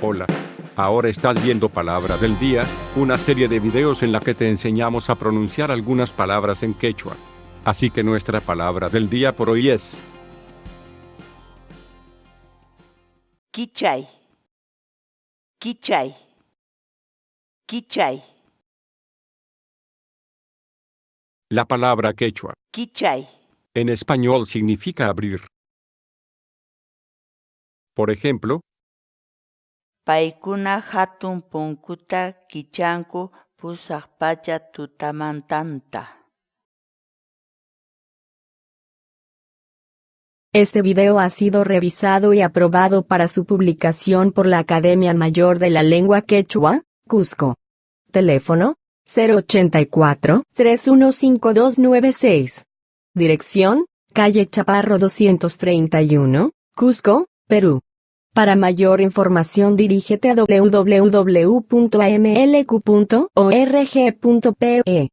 Hola. Ahora estás viendo Palabra del Día, una serie de videos en la que te enseñamos a pronunciar algunas palabras en quechua. Así que nuestra palabra del día por hoy es Kichay, kichay, kichay, la palabra quechua. kichay, En español significa abrir. Por ejemplo, paykuna hatun punkuta kichanku pusaqpacha tutamantanta. Este video ha sido revisado y aprobado para su publicación por la Academia Mayor de la Lengua Quechua, Cusco. Teléfono: 084-315296. Dirección: calle Chaparro 231, Cusco, Perú. Para mayor información dirígete a www.amlq.org.pe.